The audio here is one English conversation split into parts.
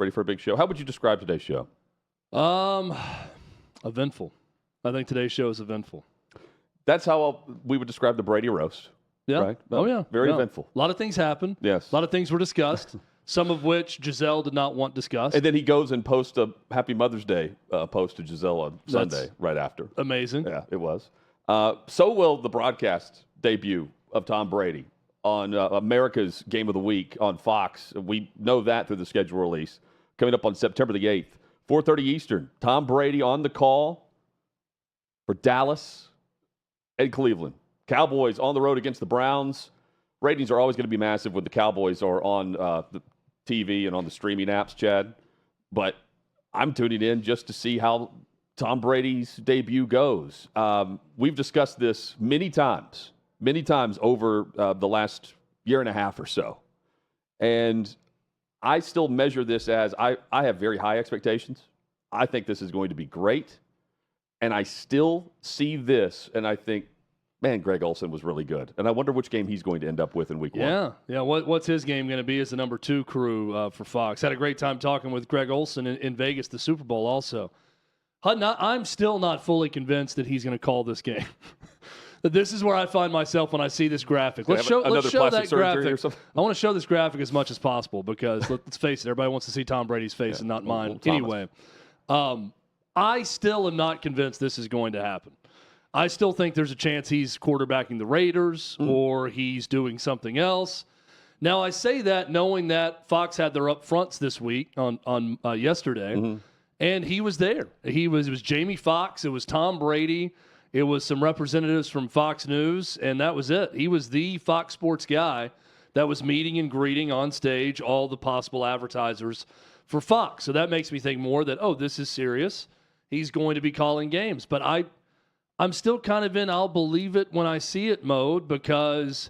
Ready for a big show? How would you describe today's show? Eventful. I think today's show is eventful. That's how we would describe the Brady roast. Yeah. Right? Oh, yeah. Very eventful. A lot of things happened. Yes. A lot of things were discussed, some of which Giselle did not want discussed. And then he goes and posts a Happy Mother's Day post to Giselle on Sunday right after. Amazing. Yeah, it was. So will the broadcast debut of Tom Brady on America's Game of the Week on Fox. We know that through the schedule release. Coming up on September the 8th, 4:30 Eastern. Tom Brady on the call for Dallas and Cleveland. Cowboys on the road against the Browns. Ratings are always going to be massive when the Cowboys are on the TV and on the streaming apps, Chad. But I'm tuning in just to see how Tom Brady's debut goes. We've discussed this many times over the last year and a half or so. And I still measure this as I have very high expectations. I think this is going to be great. And I still see this, and I think, man, Greg Olsen was really good. And I wonder which game he's going to end up with in week one. Yeah. What's his game going to be as the number 2 crew for Fox? Had a great time talking with Greg Olsen in Vegas, the Super Bowl also. Hutton, I'm still not fully convinced that he's going to call this game. This is where I find myself when I see this graphic. Let's show that graphic. I want to show this graphic as much as possible because, let's face it, everybody wants to see Tom Brady's face and not mine. Anyway, I still am not convinced this is going to happen. I still think there's a chance he's quarterbacking the Raiders or he's doing something else. Now, I say that knowing that Fox had their upfronts this week on yesterday, and he was there. It was Jamie Foxx. It was Tom Brady. It was some representatives from Fox News, and that was it. He was the Fox Sports guy that was meeting and greeting on stage all the possible advertisers for Fox. So that makes me think more that, this is serious. He's going to be calling games. But I'm still kind of in I'll believe it when I see it mode because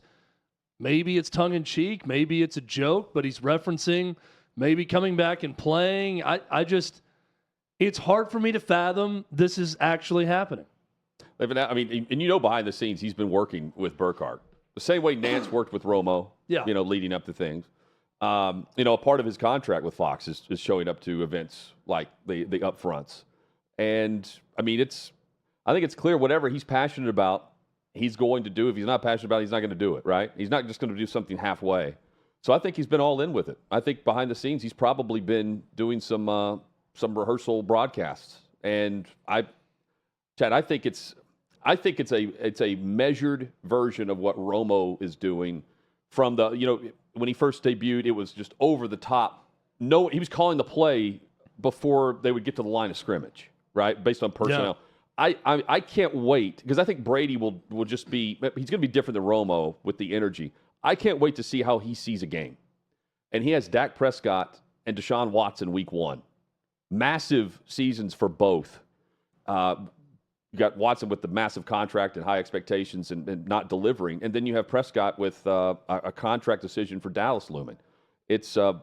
maybe it's tongue-in-cheek, maybe it's a joke, but he's referencing maybe coming back and playing. It's hard for me to fathom this is actually happening. I mean, and behind the scenes, he's been working with Burkhardt. The same way Nance worked with Romo, leading up to things. A part of his contract with Fox is showing up to events like the upfronts. And, I mean, I think it's clear whatever he's passionate about, he's going to do. If he's not passionate about it, he's not going to do it, right? He's not just going to do something halfway. So I think he's been all in with it. I think behind the scenes, he's probably been doing some rehearsal broadcasts. And Chad, I think it's a measured version of what Romo is doing from when he first debuted, it was just over the top. No, he was calling the play before they would get to the line of scrimmage, right? Based on personnel. Yeah. I can't wait because I think Brady will just be, he's going to be different than Romo with the energy. I can't wait to see how he sees a game. And he has Dak Prescott and Deshaun Watson week 1. Massive seasons for both. You got Watson with the massive contract and high expectations and not delivering. And then you have Prescott with a contract decision for Dallas looming. It's a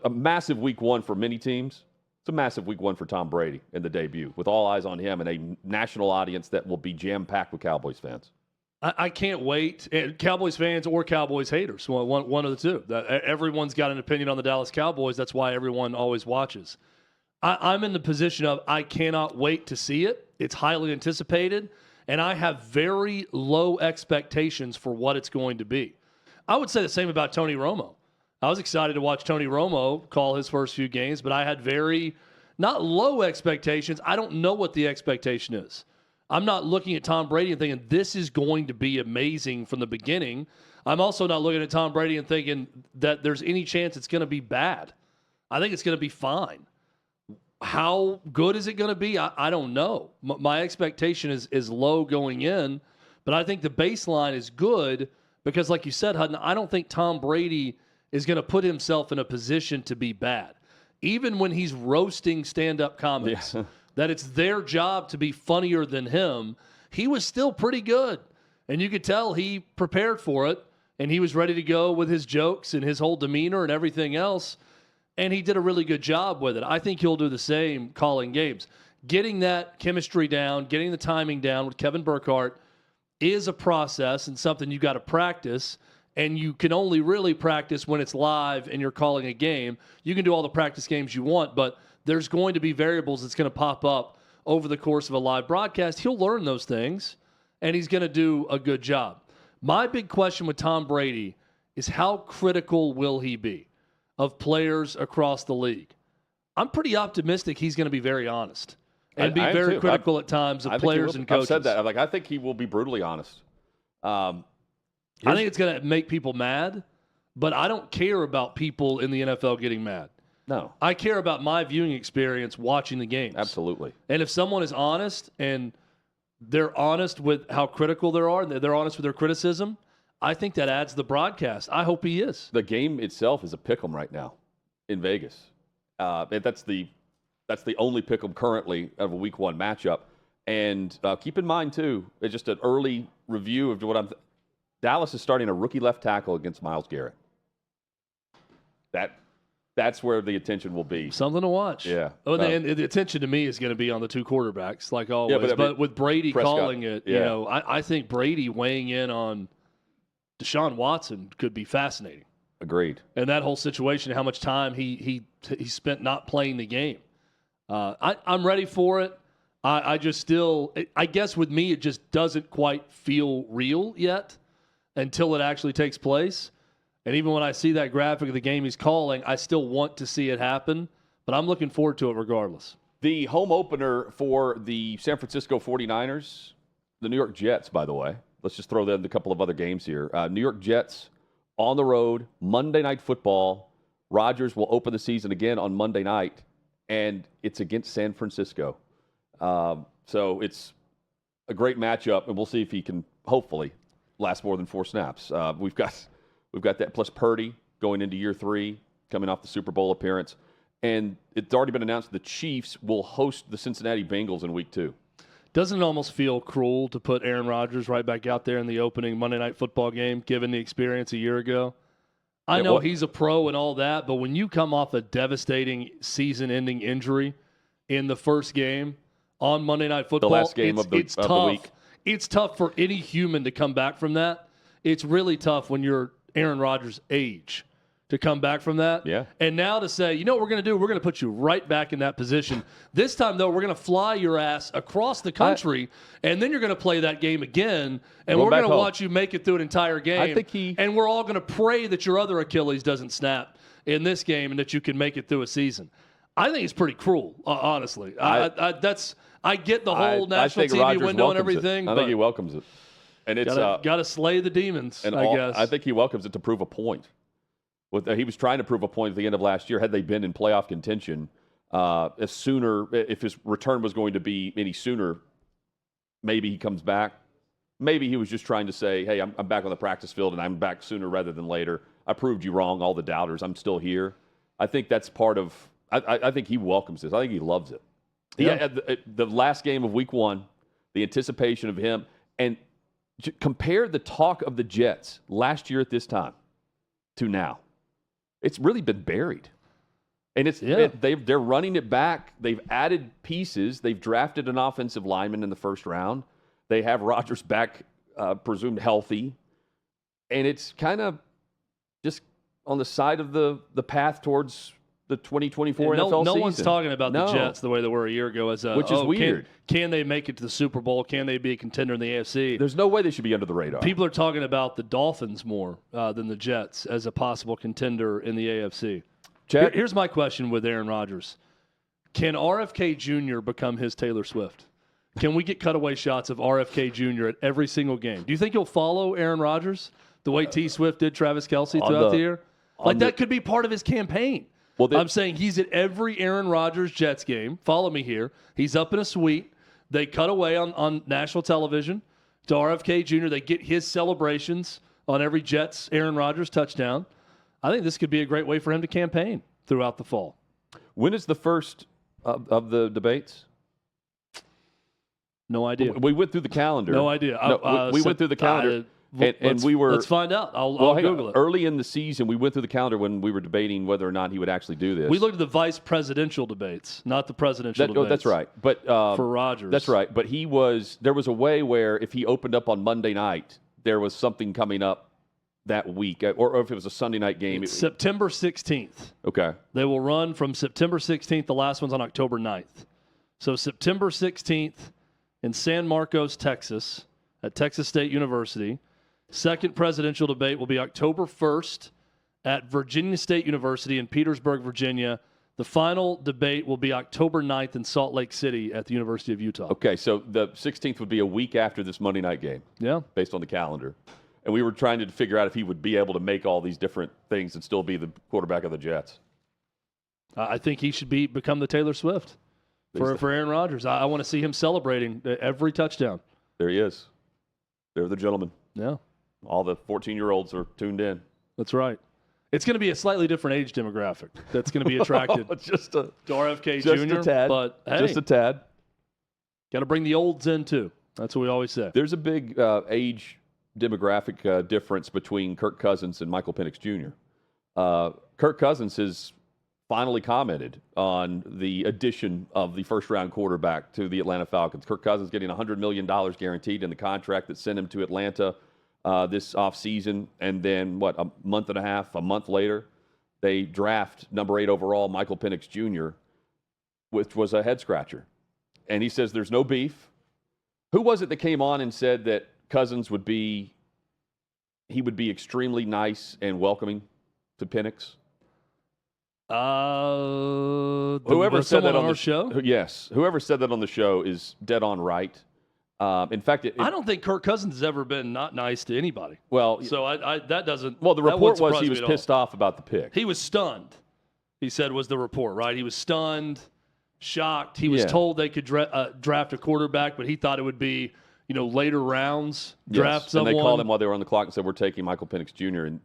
massive week 1 for many teams. It's a massive week 1 for Tom Brady in the debut with all eyes on him and a national audience that will be jam-packed with Cowboys fans. I can't wait. Cowboys fans or Cowboys haters, one of the two. Everyone's got an opinion on the Dallas Cowboys. That's why everyone always watches. I'm in the position of I cannot wait to see it. It's highly anticipated, and I have very low expectations for what it's going to be. I would say the same about Tony Romo. I was excited to watch Tony Romo call his first few games, but I had not low expectations. I don't know what the expectation is. I'm not looking at Tom Brady and thinking this is going to be amazing from the beginning. I'm also not looking at Tom Brady and thinking that there's any chance it's going to be bad. I think it's going to be fine. How good is it going to be? I don't know. My expectation is low going in, but I think the baseline is good because, like you said, Hutton, I don't think Tom Brady is going to put himself in a position to be bad. Even when he's roasting stand-up comics, that it's their job to be funnier than him, he was still pretty good. And you could tell he prepared for it, and he was ready to go with his jokes and his whole demeanor and everything else. And he did a really good job with it. I think he'll do the same calling games. Getting that chemistry down, getting the timing down with Kevin Burkhardt is a process and something you got to practice. and you can only really practice when it's live and you're calling a game. You can do all the practice games you want, but there's going to be variables that's going to pop up over the course of a live broadcast. He'll learn those things, and he's going to do a good job. My big question with Tom Brady is how critical will he be of players across the league? I'm pretty optimistic he's going to be very honest and be very critical at times of players and coaches. I've said that. I think he will be brutally honest. I think it's going to make people mad, but I don't care about people in the NFL getting mad. No. I care about my viewing experience watching the games. Absolutely. And if someone is honest and they're honest with how critical they are, and they're honest with their criticism, I think that adds the broadcast. I hope he is. The game itself is a pick'em right now in Vegas. That's the only pick'em currently of a Week 1 matchup. And keep in mind, too, it's just an early review of what Dallas is starting a rookie left tackle against Myles Garrett. That's where the attention will be. Something to watch. Yeah. Oh, and the attention to me is going to be on the two quarterbacks, like always. Yeah, but with Brady Prescott, calling it, I think Brady weighing in on Deshaun Watson could be fascinating. Agreed. And that whole situation, how much time he spent not playing the game. I'm ready for it. I guess with me, it just doesn't quite feel real yet until it actually takes place. And even when I see that graphic of the game he's calling, I still want to see it happen. But I'm looking forward to it regardless. The home opener for the San Francisco 49ers, the New York Jets, by the way. Let's just throw in a couple of other games here. New York Jets on the road, Monday Night Football. Rodgers will open the season again on Monday night, and it's against San Francisco. So it's a great matchup, and we'll see if he can hopefully last more than 4 snaps. We've got that, plus Purdy going into year 3, coming off the Super Bowl appearance. And it's already been announced the Chiefs will host the Cincinnati Bengals in Week 2. Doesn't it almost feel cruel to put Aaron Rodgers right back out there in the opening Monday Night Football game, given the experience a year ago? I know he's a pro and all that, but when you come off a devastating season-ending injury in the first game on Monday Night Football, the last game of the week. It's tough for any human to come back from that. It's really tough when you're Aaron Rodgers' age to come back from that. Yeah. And now to say, you know what we're going to do? We're going to put you right back in that position. This time, though, we're going to fly your ass across the country, and then you're going to play that game again, and we're going to watch you make it through an entire game. And we're all going to pray that your other Achilles doesn't snap in this game and that you can make it through a season. I think it's pretty cruel, honestly. I get the whole national TV Rodgers window and everything. I think he welcomes it. And it's got to slay the demons, I guess. I think he welcomes it to prove a point. He was trying to prove a point at the end of last year. Had they been in playoff contention, if his return was going to be any sooner, maybe he comes back. Maybe he was just trying to say, hey, I'm back on the practice field, and I'm back sooner rather than later. I proved you wrong, all the doubters. I'm still here. I think that's part of – I think he welcomes this. I think he loves it. Yeah. The last game of Week 1, the anticipation of him, and compare the talk of the Jets last year at this time to now. It's really been buried. And they're running it back. They've added pieces. They've drafted an offensive lineman in the first round. They have Rodgers back, presumed healthy. And it's kind of just on the side of the path towards the 2024 NFL season. No one's talking about the Jets the way they were a year ago. Which is weird. Can they make it to the Super Bowl? Can they be a contender in the AFC? There's no way they should be under the radar. People are talking about the Dolphins more than the Jets as a possible contender in the AFC. Here's my question with Aaron Rodgers. Can RFK Jr. become his Taylor Swift? Can we get cutaway shots of RFK Jr. at every single game? Do you think he'll follow Aaron Rodgers the way T. Swift did Travis Kelce throughout the year? That could be part of his campaign. Well, I'm saying he's at every Aaron Rodgers Jets game. Follow me here. He's up in a suite. They cut away on national television to RFK Jr. They get his celebrations on every Jets Aaron Rodgers touchdown. I think this could be a great way for him to campaign throughout the fall. When is the first of the debates? No idea. We went through the calendar. No idea. We went through the calendar. And we were. Let's find out. I'll Google it. Early in the season, we went through the calendar when we were debating whether or not he would actually do this. We looked at the vice presidential debates, not the presidential debates. That's right. But for Rodgers, that's right. But there was a way where if he opened up on Monday night, there was something coming up that week, or if it was a Sunday night game. It's September 16th. Okay. They will run from September 16th. The last one's on October 9th. So September 16th in San Marcos, Texas, at Texas State University. Second presidential debate will be October 1st at Virginia State University in Petersburg, Virginia. The final debate will be October 9th in Salt Lake City at the University of Utah. Okay, so the 16th would be a week after this Monday night game. Yeah. Based on the calendar. And we were trying to figure out if he would be able to make all these different things and still be the quarterback of the Jets. I think he should become the Taylor Swift for Aaron Rodgers. I want to see him celebrating every touchdown. There he is. They're the gentlemen. Yeah. All the 14-year-olds are tuned in. That's right. It's going to be a slightly different age demographic that's going to be attracted to RFK just Jr. a tad. But hey, just a tad. Got to bring the olds in too. That's what we always say. There's a big age demographic difference between Kirk Cousins and Michael Penix Jr. Kirk Cousins has finally commented on the addition of the first-round quarterback to the Atlanta Falcons. Kirk Cousins getting $100 million guaranteed in the contract that sent him to Atlanta this offseason, and then, a month later, they draft number 8 overall Michael Penix Jr., which was a head-scratcher. And he says there's no beef. Who was it that came on and said that Cousins would be extremely nice and welcoming to Penix? Whoever said that on our show? Yes. Whoever said that on the show is dead on right. In fact, I don't think Kirk Cousins has ever been not nice to anybody. Well, so that doesn't. Well, the report was he was pissed off about the pick. He was stunned. He said was the report, right? He was stunned, shocked. He was told they could draft a quarterback, but he thought it would be later rounds draft someone. And they called him while they were on the clock and said, we're taking Michael Penix Jr. And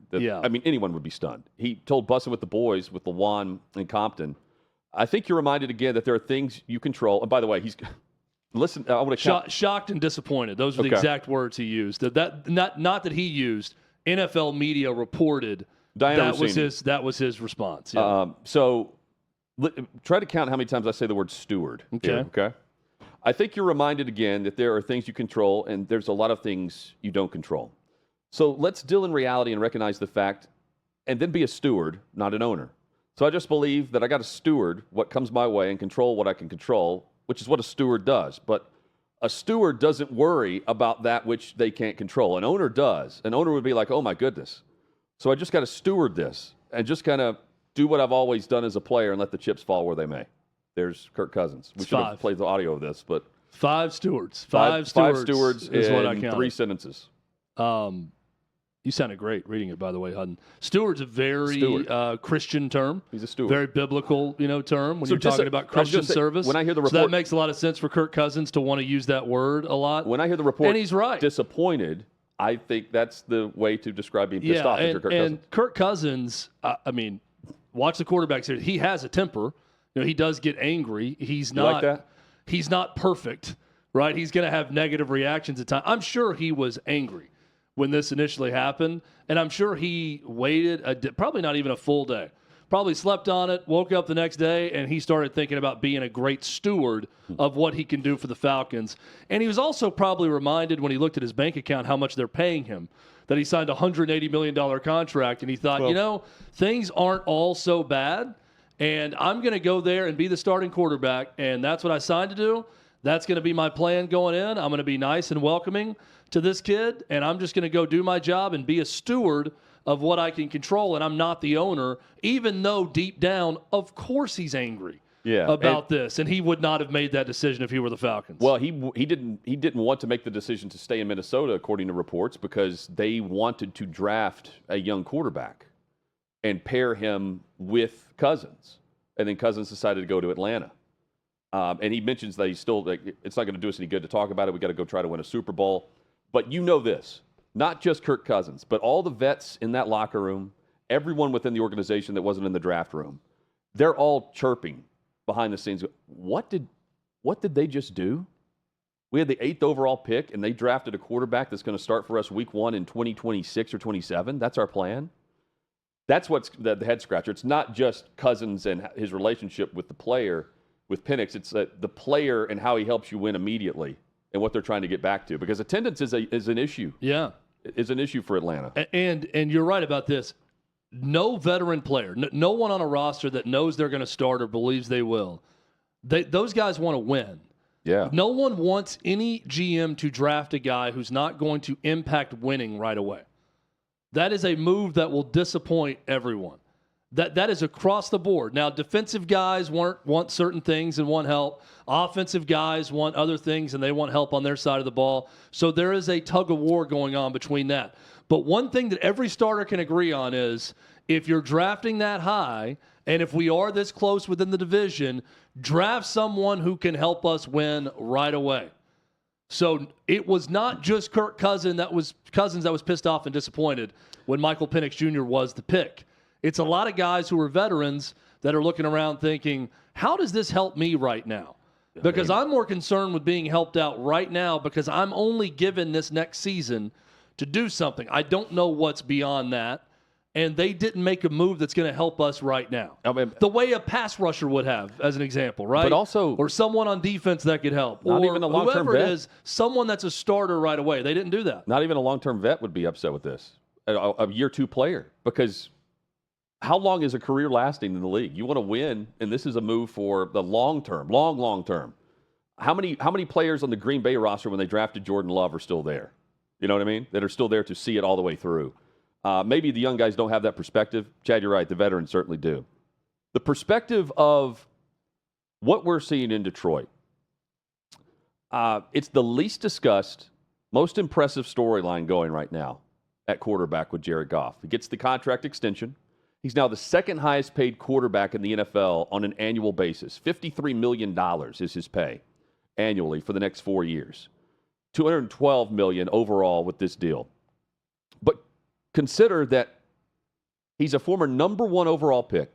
I mean, anyone would be stunned. He told Bussin' with the Boys, with LaJuan and Compton, I think you're reminded again that there are things you control. And by the way, listen, I want to shocked and disappointed. Those are the exact words he used. Not that he used. NFL media reported that was his response. Yeah. So try to count how many times I say the word steward. Okay. I think you're reminded again that there are things you control and there's a lot of things you don't control. So let's deal in reality and recognize the fact and then be a steward, not an owner. So I just believe that I got to steward what comes my way and control what I can control, which is what a steward does. But a steward doesn't worry about that which they can't control. An owner does. An owner would be like, oh my goodness. So I just got to steward this and just kind of do what I've always done as a player and let the chips fall where they may. There's Kirk Cousins. We should have played the audio of this, but 5 stewards. Five stewards is in what I count. 3 sentences. You sounded great reading it, by the way, Hutton. Steward's a very Christian term. He's a steward. Very biblical, term when you're talking about Christian service. When I hear the report, so that makes a lot of sense for Kirk Cousins to want to use that word a lot. When I hear the report, and he's right. Disappointed, I think that's the way to describe being pissed off at Kirk Cousins. And Kirk Cousins, watch the quarterbacks here. He has a temper. He does get angry. He's not like that? He's not perfect, right? He's going to have negative reactions at times. I'm sure he was angry when this initially happened, and I'm sure he waited probably not even a full day. Probably slept on it, woke up the next day, and he started thinking about being a great steward of what he can do for the Falcons. And he was also probably reminded when he looked at his bank account how much they're paying him, that he signed a $180 million contract, and he thought, things aren't all so bad. And I'm going to go there and be the starting quarterback, and that's what I signed to do. That's going to be my plan going in. I'm going to be nice and welcoming to this kid, and I'm just going to go do my job and be a steward of what I can control, and I'm not the owner, even though deep down, of course he's angry about this, and he would not have made that decision if he were the Falcons. Well, he didn't want to make the decision to stay in Minnesota, according to reports, because they wanted to draft a young quarterback and pair him with Cousins. And then Cousins decided to go to Atlanta. And he mentions that it's not going to do us any good to talk about it. We got to go try to win a Super Bowl. But this, not just Kirk Cousins, but all the vets in that locker room, everyone within the organization that wasn't in the draft room, they're all chirping behind the scenes. What did they just do? We had the 8th overall pick, and they drafted a quarterback that's going to start for us week 1 in 2026 or 27. That's our plan. That's what's the head scratcher. It's not just Cousins and his relationship with the player, with Penix. It's the player and how he helps you win immediately and what they're trying to get back to. Because attendance is an issue. Yeah. is an issue for Atlanta. And you're right about this. No veteran player, no one on a roster that knows they're going to start or believes they will. Those guys want to win. Yeah. No one wants any GM to draft a guy who's not going to impact winning right away. That is a move that will disappoint everyone. That is across the board. Now, defensive guys want certain things and want help. Offensive guys want other things and they want help on their side of the ball. So there is a tug of war going on between that. But one thing that every starter can agree on is if you're drafting that high and if we are this close within the division, draft someone who can help us win right away. So it was not just Kirk Cousins that was pissed off and disappointed when Michael Penix Jr. was the pick. It's a lot of guys who are veterans that are looking around thinking, how does this help me right now? Because I'm more concerned with being helped out right now because I'm only given this next season to do something. I don't know what's beyond that. And they didn't make a move that's going to help us right now. I mean, the way a pass rusher would have, as an example, right? But also, or someone on defense that could help. Not or even a long-term whoever vet. it is, someone that's a starter right away. They didn't do that. Not even a long-term vet would be upset with this. A year two player. Because how long is a career lasting in the league? You want to win, and this is a move for the long term, long term. How many players on the Green Bay roster when they drafted Jordan Love are still there? You know what I mean? That are still there to see it all the way through. Maybe the young guys don't have that perspective. Chad, you're right. The veterans certainly do. The perspective of what we're seeing in Detroit, it's the least discussed, most impressive storyline going right now at quarterback with Jared Goff. He gets the contract extension. He's now the second highest paid quarterback in the NFL on an annual basis. $53 million is his pay annually for the next 4 years. $212 million overall with this deal. But consider that he's a former number 1 overall pick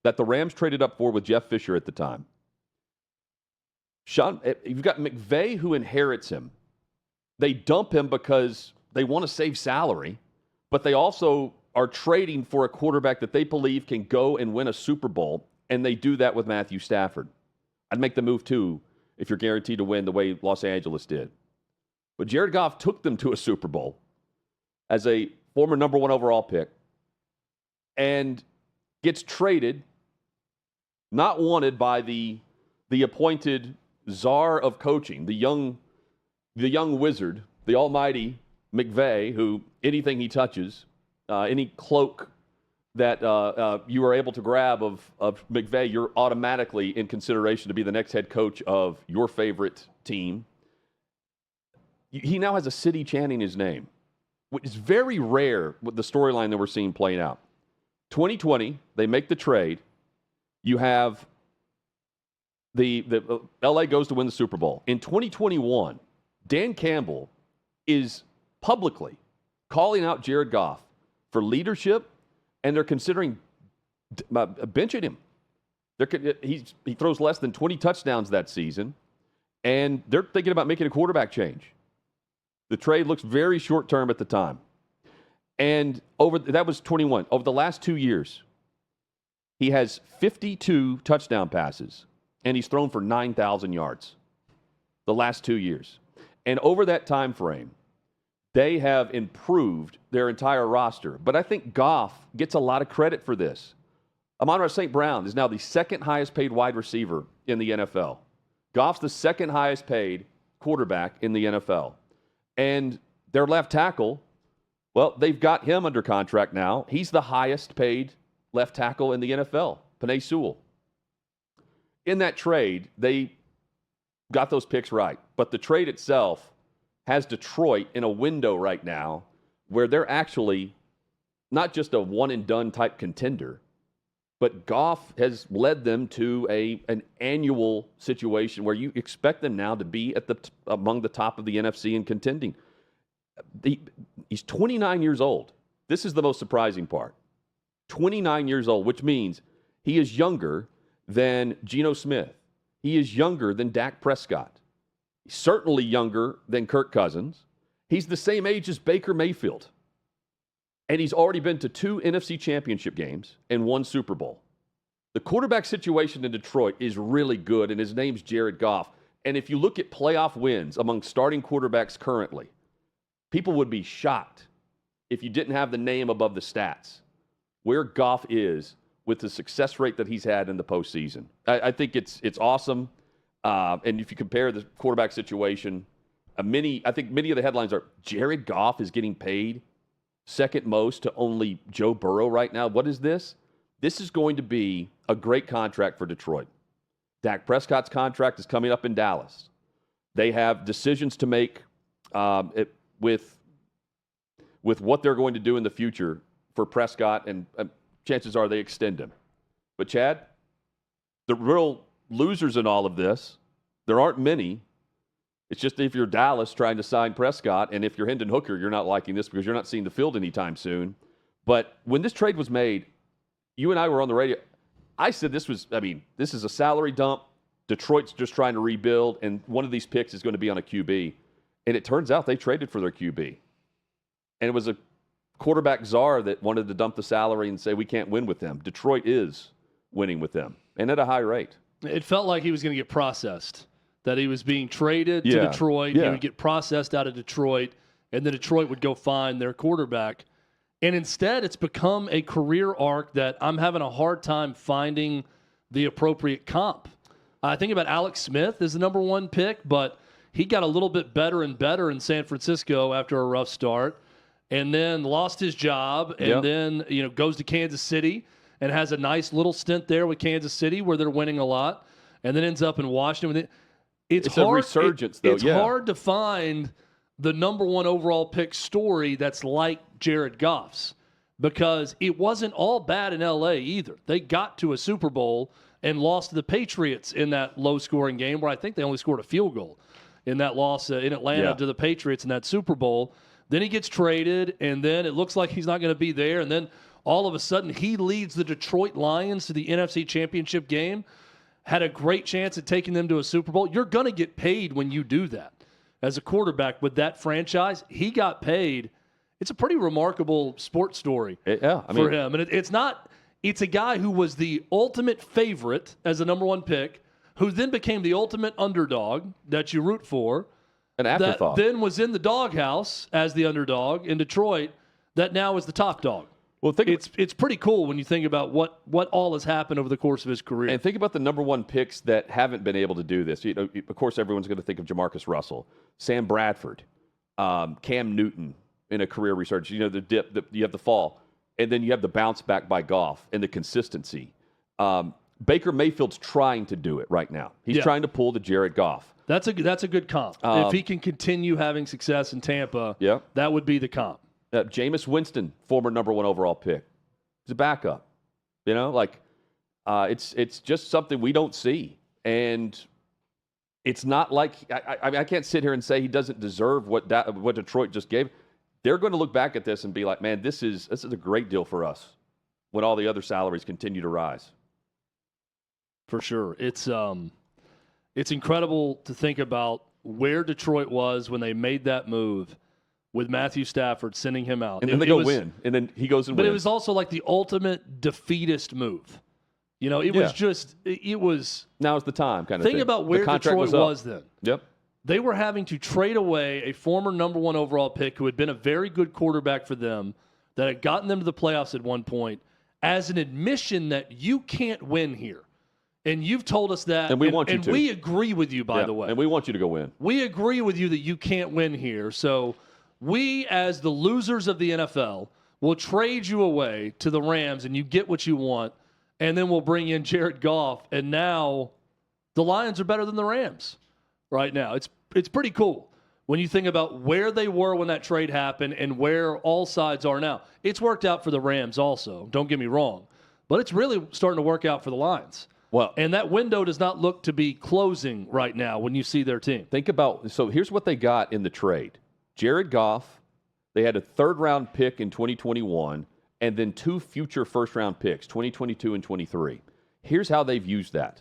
that the Rams traded up for with Jeff Fisher at the time. You've got McVay who inherits him. They dump him because they want to save salary, but they also are trading for a quarterback that they believe can go and win a Super Bowl, and they do that with Matthew Stafford. I'd make the move too if you're guaranteed to win the way Los Angeles did. But Jared Goff took them to a Super Bowl as a former number 1 overall pick and gets traded, not wanted by the appointed czar of coaching, the young wizard, the almighty McVay, who anything he touches, any cloak that you are able to grab of McVay, you're automatically in consideration to be the next head coach of your favorite team. He now has a city chanting his name, which is very rare with the storyline that we're seeing playing out. 2020, they make the trade. You have the LA goes to win the Super Bowl. In 2021, Dan Campbell is publicly calling out Jared Goff for leadership, and they're considering benching him. He throws less than 20 touchdowns that season, and they're thinking about making a quarterback change. The trade looks very short-term at the time. And that was 21. Over the last 2 years, he has 52 touchdown passes, and he's thrown for 9,000 yards the last 2 years. And over that time frame, they have improved their entire roster. But I think Goff gets a lot of credit for this. Amon-Ra St. Brown is now the second highest paid wide receiver in the NFL. Goff's the second highest paid quarterback in the NFL. And their left tackle, well, they've got him under contract now. He's the highest paid left tackle in the NFL, Penei Sewell. In that trade, they got those picks right. But the trade itself has Detroit in a window right now where they're actually not just a one-and-done type contender, but Goff has led them to an annual situation where you expect them now to be among the top of the NFC and contending. He's 29 years old. This is the most surprising part. 29 years old, which means he is younger than Geno Smith. He is younger than Dak Prescott. He's certainly younger than Kirk Cousins. He's the same age as Baker Mayfield. And he's already been to 2 NFC championship games and 1 Super Bowl. The quarterback situation in Detroit is really good, and his name's Jared Goff. And if you look at playoff wins among starting quarterbacks currently, people would be shocked if you didn't have the name above the stats, where Goff is with the success rate that he's had in the postseason. I think it's awesome. And if you compare the quarterback situation, I think many of the headlines are Jared Goff is getting paid second most to only Joe Burrow right now. What is this? This is going to be a great contract for Detroit. Dak Prescott's contract is coming up in Dallas. They have decisions to make with what they're going to do in the future for Prescott, and chances are they extend him. But, Chad, the real losers in all of this, there aren't many. It's just if you're Dallas trying to sign Prescott, and if you're Hendon Hooker, you're not liking this because you're not seeing the field anytime soon. But when this trade was made, you and I were on the radio. I said this is a salary dump. Detroit's just trying to rebuild, and one of these picks is going to be on a QB. And it turns out they traded for their QB. And it was a quarterback czar that wanted to dump the salary and say, we can't win with them. Detroit is winning with them, and at a high rate. It felt like he was going to get processed, that he was being traded to Detroit. Yeah. He would get processed out of Detroit, and then Detroit would go find their quarterback. And instead, it's become a career arc that I'm having a hard time finding the appropriate comp. I think about Alex Smith as the number one pick, but he got a little bit better and better in San Francisco after a rough start, and then lost his job, and then goes to Kansas City and has a nice little stint there with Kansas City where they're winning a lot, and then ends up in Washington. It's hard, a resurgence, though. It's hard to find the number one overall pick story that's like Jared Goff's, because it wasn't all bad in L.A. either. They got to a Super Bowl and lost to the Patriots in that low-scoring game where I think they only scored a field goal in that loss in Atlanta to the Patriots in that Super Bowl. Then he gets traded, and then it looks like he's not going to be there, and then all of a sudden he leads the Detroit Lions to the NFC Championship game, had a great chance at taking them to a Super Bowl. You're going to get paid when you do that. As a quarterback with that franchise, he got paid. It's a pretty remarkable sports story for him. And it's a guy who was the ultimate favorite as the number one pick, who then became the ultimate underdog that you root for. An afterthought. That then was in the doghouse as the underdog in Detroit, that now is the top dog. Well, it's pretty cool when you think about what all has happened over the course of his career. And think about the number one picks that haven't been able to do this. Of course, everyone's going to think of Jamarcus Russell, Sam Bradford, Cam Newton in a career resurgence. The dip, you have the fall, and then you have the bounce back by Goff and the consistency. Baker Mayfield's trying to do it right now. He's trying to pull the Jared Goff. That's a good comp. If he can continue having success in Tampa, that would be the comp. Jameis Winston, former number one overall pick. He's a backup. It's just something we don't see. And it's not like I can't sit here and say he doesn't deserve what Detroit just gave. They're going to look back at this and be like, man, this is a great deal for us when all the other salaries continue to rise. For sure. It's incredible to think about where Detroit was when they made that move with Matthew Stafford sending him out. And then they win. And then he goes and wins. But it was also like the ultimate defeatist move. It was now's the time kind of thing. Think about where Detroit was then. Yep. They were having to trade away a former number one overall pick who had been a very good quarterback for them, that had gotten them to the playoffs at one point, as an admission that you can't win here. And you've told us that. And we want you to. And we agree with you, by the way. And we want you to go win. We agree with you that you can't win here. So we, as the losers of the NFL, will trade you away to the Rams, and you get what you want, and then we'll bring in Jared Goff. And now the Lions are better than the Rams right now. It's pretty cool when you think about where they were when that trade happened and where all sides are now. It's worked out for the Rams also, don't get me wrong. But it's really starting to work out for the Lions. Well, and that window does not look to be closing right now when you see their team. So here's what they got in the trade. Jared Goff, they had a third-round pick in 2021, and then 2 future first-round picks, 2022 and 23. Here's how they've used that.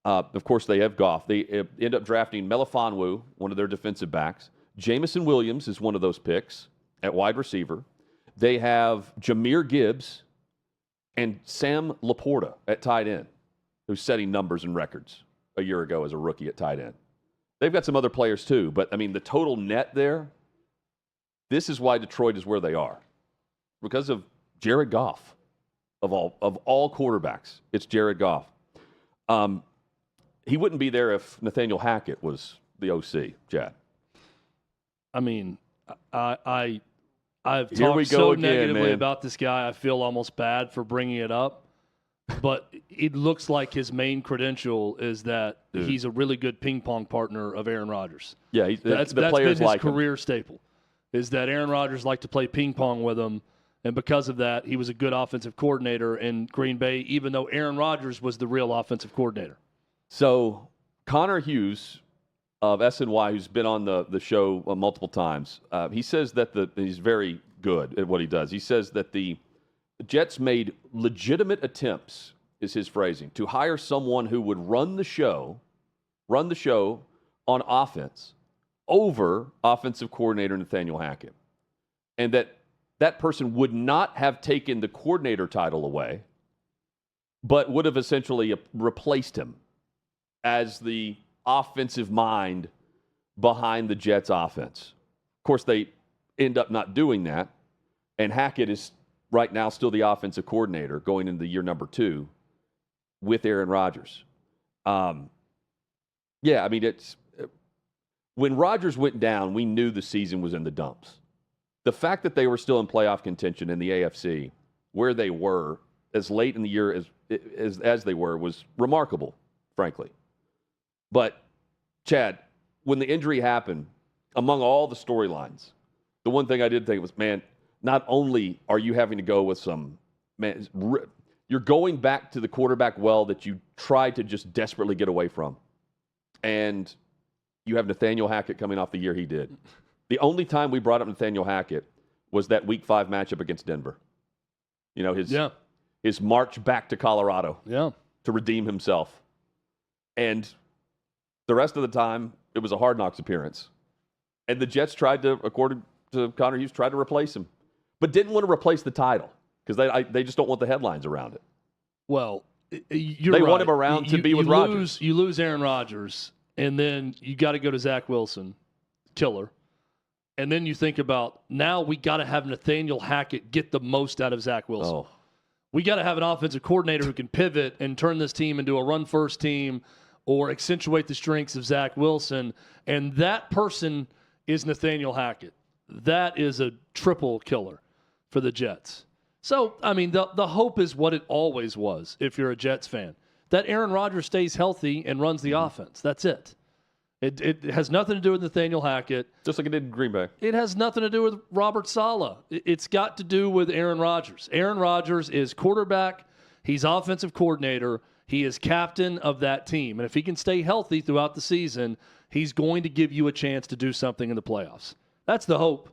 Of course, they have Goff. They end up drafting Melifonwu, one of their defensive backs. Jamison Williams is one of those picks at wide receiver. They have Jahmyr Gibbs and Sam Laporta at tight end, who's setting numbers and records a year ago as a rookie at tight end. They've got some other players too, but, the total net there, this is why Detroit is where they are. Because of Jared Goff. Of all quarterbacks, it's Jared Goff. He wouldn't be there if Nathaniel Hackett was the OC, Chad. I mean, I've talked so negatively about this guy, I feel almost bad for bringing it up. But it looks like his main credential is that he's a really good ping pong partner of Aaron Rodgers. Yeah, that's been his career staple, is that Aaron Rodgers liked to play ping pong with him. And because of that, he was a good offensive coordinator in Green Bay, even though Aaron Rodgers was the real offensive coordinator. So Connor Hughes of SNY, who's been on the show multiple times, he says that he's very good at what he does. He says that the Jets made legitimate attempts, is his phrasing, to hire someone who would run the show on offense over offensive coordinator Nathaniel Hackett. And that person would not have taken the coordinator title away, but would have essentially replaced him as the offensive mind behind the Jets' offense. Of course, they end up not doing that, and Hackett is right now still the offensive coordinator going into year number 2 with Aaron Rodgers. Yeah, I mean, when Rodgers went down, we knew the season was in the dumps. The fact that they were still in playoff contention in the AFC, where they were as late in the year as they were, was remarkable, frankly. But, Chad, when the injury happened, among all the storylines, the one thing I did think was, man, not only are you having to go with you're going back to the quarterback well that you tried to just desperately get away from. And you have Nathaniel Hackett coming off the year he did. The only time we brought up Nathaniel Hackett was that Week 5 matchup against Denver. You know, his march back to Colorado to redeem himself. And the rest of the time, it was a Hard Knocks appearance. And the Jets tried to, according to Connor Hughes, tried to replace him. But didn't want to replace the title because they just don't want the headlines around it. Well, they want him around to be with Rodgers. You lose Aaron Rodgers, and then you got to go to Zach Wilson, killer. And then you think about, now we got to have Nathaniel Hackett get the most out of Zach Wilson. Oh. We got to have an offensive coordinator who can pivot and turn this team into a run-first team or accentuate the strengths of Zach Wilson. And that person is Nathaniel Hackett. That is a triple killer for the Jets. So, I mean, the hope is what it always was if you're a Jets fan, that Aaron Rodgers stays healthy and runs the offense. That's it. It has nothing to do with Nathaniel Hackett. Just like it did in Green Bay. It has nothing to do with Robert Saleh. It's got to do with Aaron Rodgers. Aaron Rodgers is quarterback. He's offensive coordinator. He is captain of that team. And if he can stay healthy throughout the season, he's going to give you a chance to do something in the playoffs. That's the hope.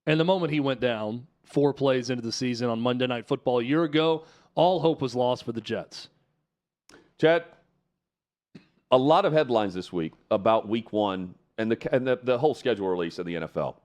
And the moment he went down 4 plays into the season on Monday Night Football a year ago, all hope was lost for the Jets. Chad, a lot of headlines this week about Week 1 and the whole schedule release of the NFL.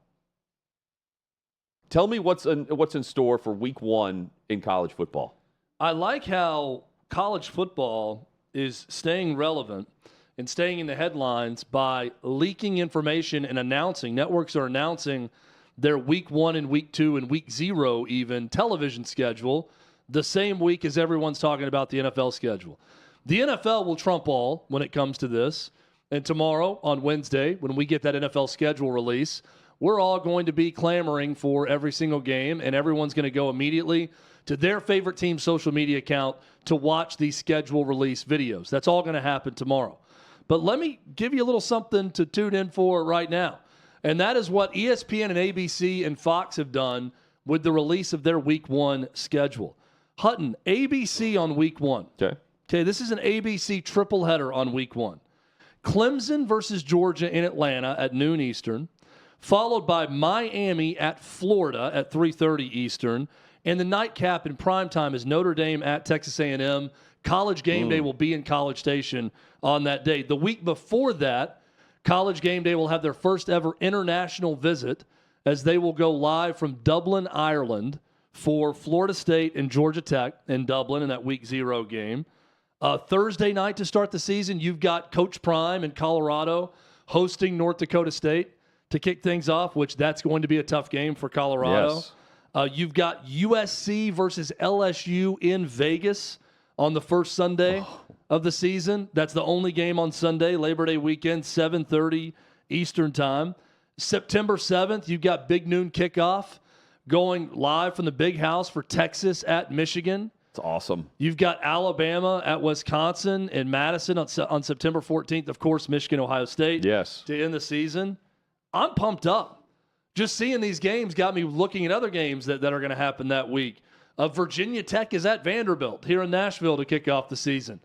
Tell me what's in store for Week 1 in college football. I like how college football is staying relevant and staying in the headlines by leaking information and announcing. Networks are announcing their Week 1 and Week 2 and Week 0 even television schedule the same week as everyone's talking about the NFL schedule. The NFL will trump all when it comes to this. And tomorrow, on Wednesday, when we get that NFL schedule release, we're all going to be clamoring for every single game, and everyone's going to go immediately to their favorite team's social media account to watch these schedule release videos. That's all going to happen tomorrow. But let me give you a little something to tune in for right now. And that is what ESPN and ABC and Fox have done with the release of their Week 1 schedule. Hutton, ABC on Week 1. Okay, this is an ABC triple header on Week 1. Clemson versus Georgia in Atlanta at noon Eastern, followed by Miami at Florida at 3:30 Eastern, and the nightcap in primetime is Notre Dame at Texas A&M. College Game Day will be in College Station on that day. The week before that, College Game Day will have their first ever international visit as they will go live from Dublin, Ireland for Florida State and Georgia Tech in Dublin in that Week 0 game. Thursday night to start the season, you've got Coach Prime in Colorado hosting North Dakota State. to kick things off, which that's going to be a tough game for Colorado. Yes. You've got USC versus LSU in Vegas on the first Sunday of the season. That's the only game on Sunday, Labor Day weekend, 7:30 Eastern Time. September 7th, you've got big noon kickoff going live from the Big House for Texas at Michigan. It's awesome. You've got Alabama at Wisconsin and Madison on September 14th. Of course, Michigan, Ohio State Yes. to end the season. I'm pumped up. Just seeing these games got me looking at other games that are going to happen that week. Virginia Tech is at Vanderbilt here in Nashville to kick off the season.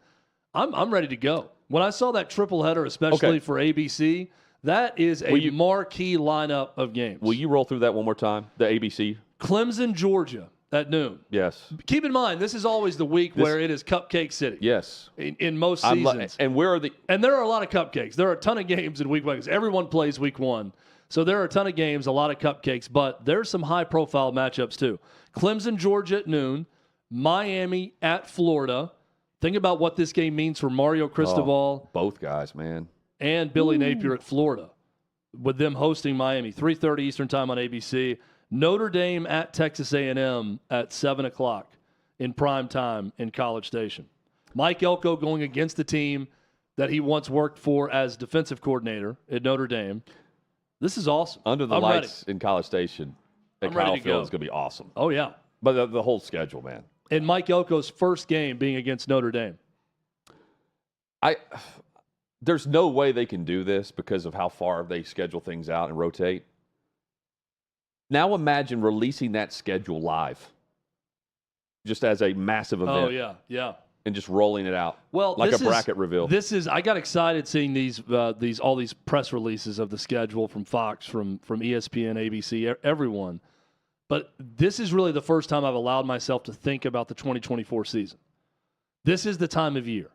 I'm ready to go. When I saw that triple header, especially for ABC, that is a marquee lineup of games. Will you roll through that one more time, the ABC? Clemson, Georgia at noon. Yes. Keep in mind, this is always the week where it is Cupcake City. Yes. In most seasons. And where are the... And there are a lot of cupcakes. There are a ton of games in week one because everyone plays week one. So there are a ton of games, a lot of cupcakes, but there's some high-profile matchups too. Clemson, Georgia at noon. Miami at Florida. Think about what this game means for Mario Cristobal. Both guys, man. And Billy Napier at Florida, with them hosting Miami, 3:30 Eastern Time on ABC. Notre Dame at Texas A&M at 7 o'clock in prime time in College Station. Mike Elko going against the team that he once worked for as defensive coordinator at Notre Dame. This is awesome. Under the lights in College Station at Kyle Field is going to be awesome. Oh, yeah. But the whole schedule, man. And Mike Elko's first game being against Notre Dame. There's no way they can do this because of how far they schedule things out and rotate. Now imagine releasing that schedule live, just as a massive event. Oh, yeah, yeah. And just rolling it out, well, like a bracket reveal. I got excited seeing all these press releases of the schedule from Fox, from ESPN, ABC, everyone. But this is really the first time I've allowed myself to think about the 2024 season. This is the time of year.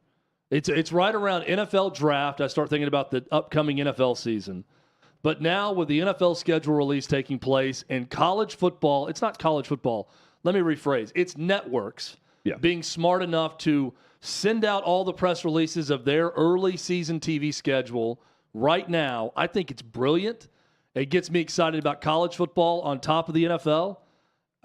It's right around NFL draft. I start thinking about the upcoming NFL season. But now with the NFL schedule release taking place and college football, it's not college football. Let me rephrase. It's networks being smart enough to send out all the press releases of their early season TV schedule right now. I think it's brilliant. It gets me excited about college football on top of the NFL.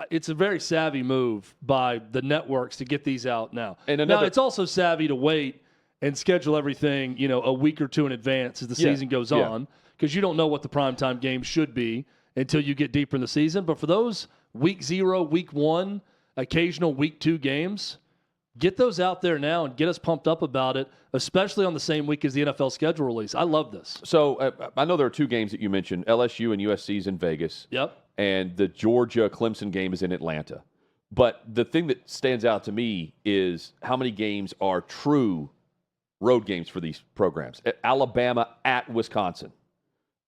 It's a very savvy move by the networks to get these out now. Now, it's also savvy to wait and schedule everything, a week or two in advance as the season goes on, because you don't know what the primetime game should be until you get deeper in the season. But for those week 0, week 1, occasional week 2 games, get those out there now and get us pumped up about it, especially on the same week as the NFL schedule release. I love this. So I know there are 2 games that you mentioned, LSU and USC's in Vegas. Yep. And the Georgia-Clemson game is in Atlanta. But the thing that stands out to me is how many games are true road games for these programs. Alabama at Wisconsin.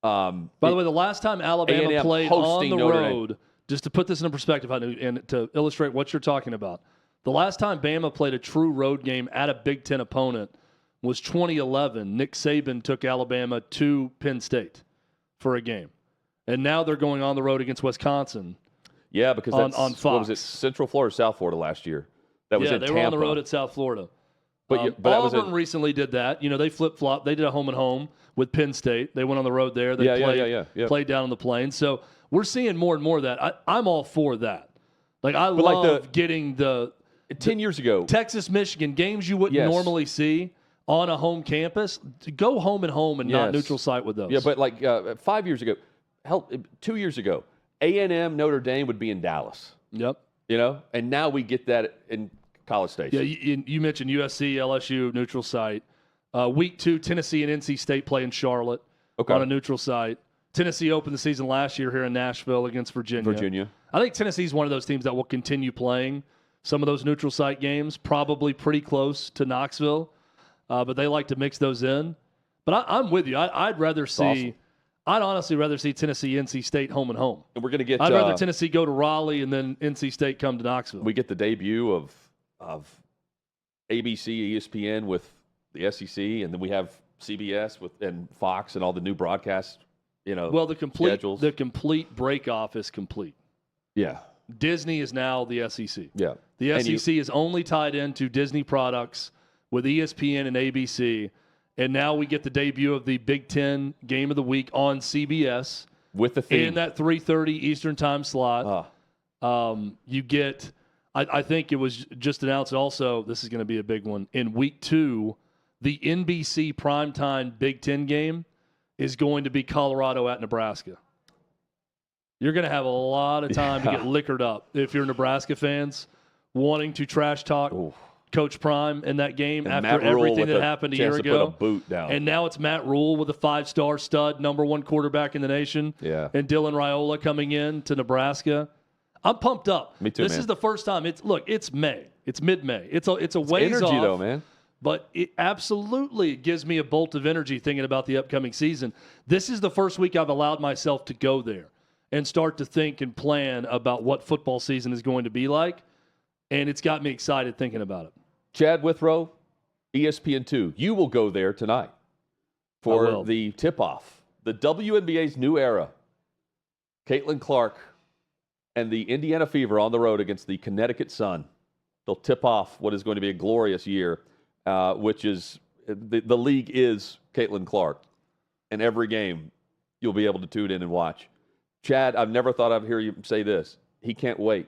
By the way, the last time Alabama A&M played on the Notre road, Dame. just to put this in perspective and to illustrate what you're talking about, the last time Bama played a true road game at a Big Ten opponent was 2011. Nick Saban took Alabama to Penn State for a game. And now they're going on the road against Wisconsin. Yeah, because that's on Fox. What was it, Central Florida or South Florida last year? That was in they Tampa. were on the road at South Florida. But Auburn recently did that. They flip-flopped. They did a home and home with Penn State. They went on the road there. They played down on the plains. So we're seeing more and more of that. I'm all for that. I love getting the 10 years ago, Texas, Michigan games you wouldn't normally see on a home campus. Go home and not neutral site with those. Yeah, but 5 years ago, 2 years ago, A&M Notre Dame would be in Dallas. Yep. And now we get that in College Station. Yeah, you mentioned USC, LSU, neutral site. Week 2, Tennessee and NC State play in Charlotte on a neutral site. Tennessee opened the season last year here in Nashville against Virginia. I think Tennessee's one of those teams that will continue playing some of those neutral site games, probably pretty close to Knoxville, but they like to mix those in. But I'm with you. I'd rather see. Awesome. I'd honestly rather see Tennessee, NC State home and home. And we're going to get. I'd rather Tennessee go to Raleigh and then NC State come to Knoxville. We get the debut of ABC, ESPN with the SEC, and then we have CBS and Fox and all the new broadcasts. Well, the complete break off is complete. Yeah. Disney is now the SEC. Yeah. The SEC is only tied into Disney products with ESPN and ABC. And now we get the debut of the Big Ten Game of the Week on CBS. With the theme. In that 3:30 Eastern time slot. You get, I think it was just announced also, this is going to be a big one. In week 2, the NBC primetime Big Ten game is going to be Colorado at Nebraska. You're going to have a lot of time to get liquored up if you're Nebraska fans wanting to trash talk Coach Prime in that game and after everything that happened a year ago. Put a boot down. And now it's Matt Rule with a 5-star stud, #1 quarterback in the nation. Yeah. And Dylan Raiola coming in to Nebraska. I'm pumped up. Me too, This is the first time. It's May. It's mid-May. It's a ways energy, off. though, man. But it absolutely gives me a bolt of energy thinking about the upcoming season. This is the first week I've allowed myself to go there and start to think and plan about what football season is going to be like. And it's got me excited thinking about it. Chad Withrow, ESPN2. You will go there tonight for the tip-off. The WNBA's new era. Caitlin Clark and the Indiana Fever on the road against the Connecticut Sun. They'll tip off what is going to be a glorious year, which is the league is Caitlin Clark. And every game you'll be able to tune in and watch. Chad, I've never thought I'd hear you say this. He can't wait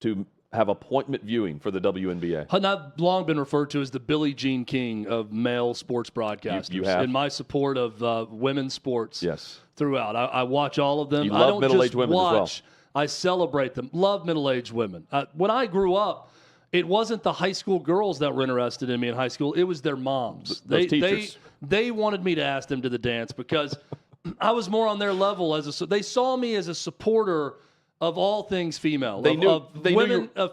to have appointment viewing for the WNBA. I've long been referred to as the Billie Jean King of male sports broadcasters. You have. In my support of women's sports throughout. I watch all of them. You love middle-aged women as well. I celebrate them. Love middle-aged women. When I grew up, it wasn't the high school girls that were interested in me in high school. It was their moms. Those teachers. They wanted me to ask them to the dance because I was more on their level. They saw me as a supporter of all things female. They knew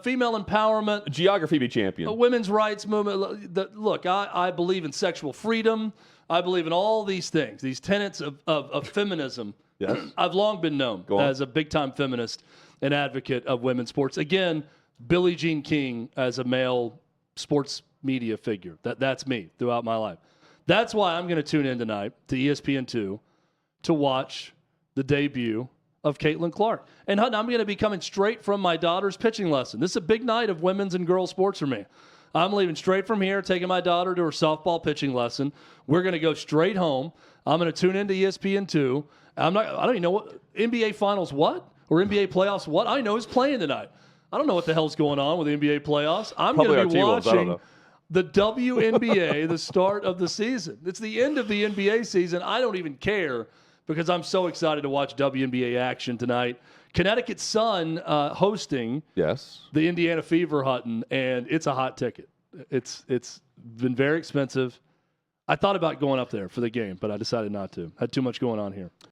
female empowerment. Geography be champion. A women's rights movement. Look, I believe in sexual freedom. I believe in all these things, these tenets of feminism. Yes. I've long been known as a big-time feminist and advocate of women's sports. Again, Billie Jean King as a male sports media figure. That's me throughout my life. That's why I'm going to tune in tonight to ESPN2 to watch the debut of Caitlin Clark. And Hutton, I'm going to be coming straight from my daughter's pitching lesson. This is a big night of women's and girls sports for me. I'm leaving straight from here, taking my daughter to her softball pitching lesson. We're going to go straight home. I'm going to tune into ESPN2. I don't even know what NBA Finals or NBA playoffs what. I know who's playing tonight. I don't know what the hell's going on with the NBA playoffs. I'm going to be watching the WNBA, the start of the season. It's the end of the NBA season. I don't even care because I'm so excited to watch WNBA action tonight. Connecticut Sun hosting the Indiana Fever, Hutton, and it's a hot ticket. It's been very expensive. I thought about going up there for the game, but I decided not to. Had too much going on here.